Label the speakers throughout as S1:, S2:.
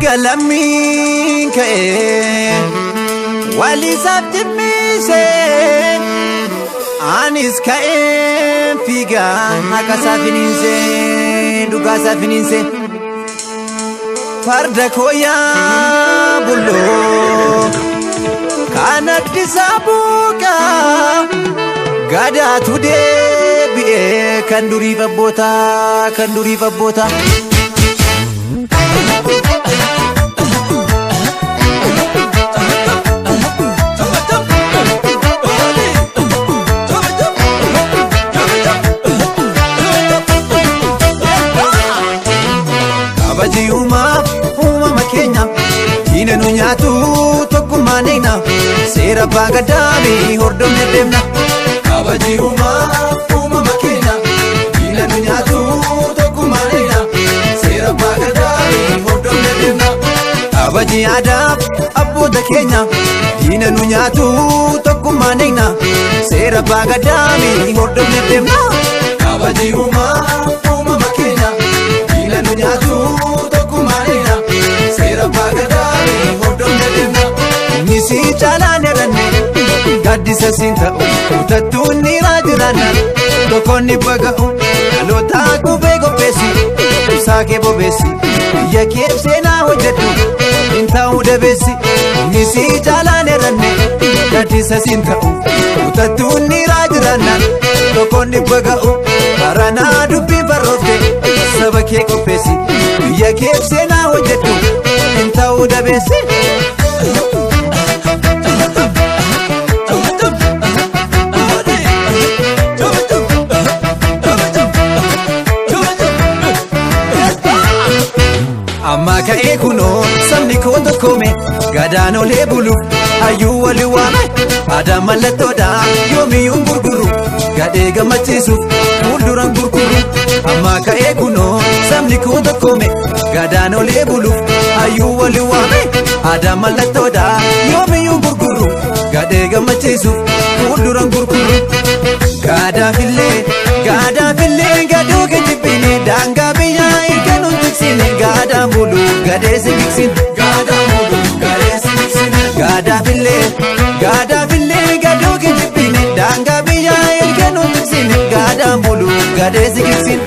S1: Ergalamin ka'e wali sabdimise anis ka'e figa akasa fininse duga sa fininse farda koya bullo kana disabuka gada tude bi'e kanduri fabbota Uma Kenya ina nu nyaatu tokkummaa neena seera bagadami hordofne deemna kabaji uma Kenya ina nu nyaatu tokkummaa neena seera bagadami hordofne deemna kabaji aadaa abboota keenya ina nu nyaatu tokkummaa neena seera bagadami hordofne deemna kabaji uma Kenya ina nu nyaatu Nisi chalane ranne gaddisa sinta utatuni rajirana dokonni baga'u alota kube gopesi usake bobesi yake sena hojjetu inta udebesi nisi chalane ranne gaddisa sinta utatuni rajirana dokonni baga'u arana dubbi barofte sabake gopesi yake sena hojjetu inta udebesi Amma ka'e kuno sabni koo tokkome gadaan olee bulu hayyuu wali waame aadaa mallattoodha yoomiyyuu gurguru gadhee gammachiisuuf fuulduran gurguru amma ka'e kuno sabni koo tokkome gadaan olee bulu hayyuu wali waame aadaa mallattoodha yoomiyyuu gurguru gadhee gammachiisuuf fuulduran gurguru gaadaafillee gadoo gajjibbine daangaa biyyaa irkanuun tiksine gaadaan bulu gadee si tiksin gaadaafillee gadoo gajjibbine daangaa biyyaa irkanuun tiksine gaadaan bulu gadee si tiksin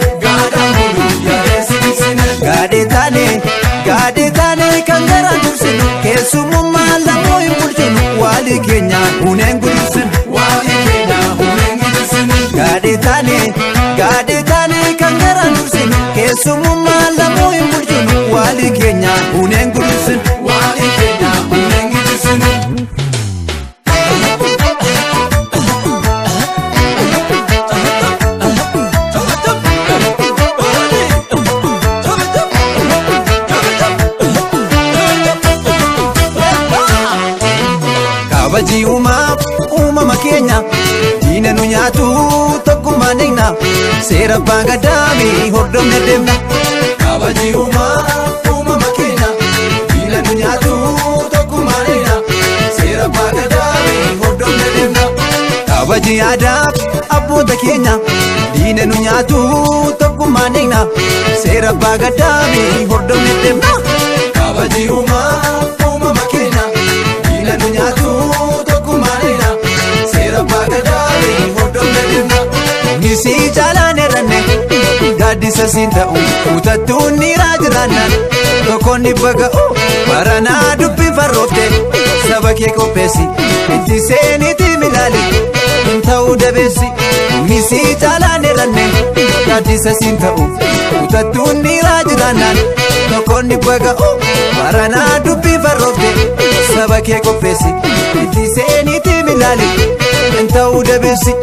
S1: gaadee taane kan garaan dursinu keessummaa lamoo hin bulchinu walii keenya huneen gudursinu gaadee taane kan garaan dursinu keessummaa lamoo hin bulchinu walii keenya huneen gudursinu kabaji uumama keenya diina nu nyaatu tokkummaa neena seera bagadami hordofne deemna kabaji uumama keenya diina nu nyaatu tokkummaa neena seera bagadami hordofne deemna kabaji aadaa abboota keenya diina nu nyaatu tokkummaa neena seera bagadami hordofne deemna kabaji uumama keenya diina nu nyaatu Nisi chalane ranne gaddisa sinta utatuni rajiranan dokonni baga'u barana dubbi farrofte sabake kopesi itti seeniti milali inta udebesi nisi chalane ranne gaddisa sinta utatuni rajiranan dokonni baga'u barana dubbi farrofte sabake kopesi itti seeniti milali inta udebesi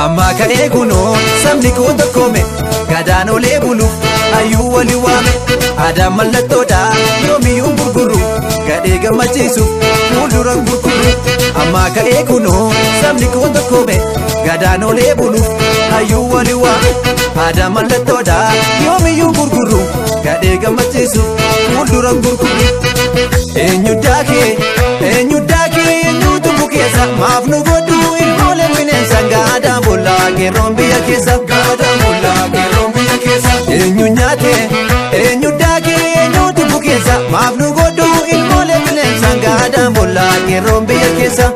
S1: amma ka'e kuno sabni koo tokkome gadaan olee bulu hayyuu wali waame aadaa mallattoodha yoomiyyuu gurguru gadhee gammachiisuuf fuulduran gurguru amma ka'e kuno sabni koo tokkome gadaan olee bulu hayyuu walii waame aadaa mallattoodha yoomiyyuu gurgurru gadhee gammachiisu fuuldura gurgurru. Eenyuddaa kee eenyutu bukeessa maaf nu godhu ilmoolee bineensa gaadaan bollaa qeerroon biyya keessa. Eenyu nyaate eenyuddaa kee eenyutu bukeessa maaf nu godhu ilmoolee bineensa gaadaan bollaa qeerroon biyya keessa.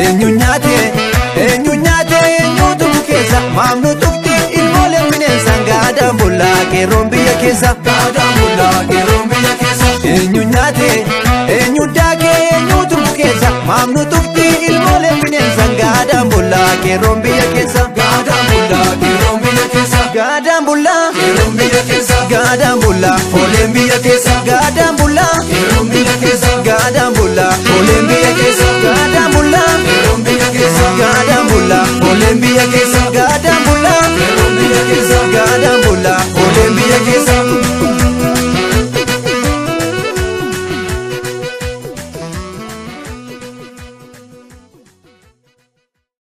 S1: Eenyu nyaate eenyutu bukeessa maaf nu tufti ilmoolee bineensa gaadaan bollaa qeerroon biyya keessa. Eenyu nyaate eenyuddaa kee eenyutu bukeessa maaf nu tufti ilmoolee bineensa gaadaan bollaa qeerroon biyya keessa. Gaadaan bullaa qeerroon biyya keessa. Gaadaan bullaa fooleen biyya keessa. Gaadaan bullaa qeerroon biyya keessa.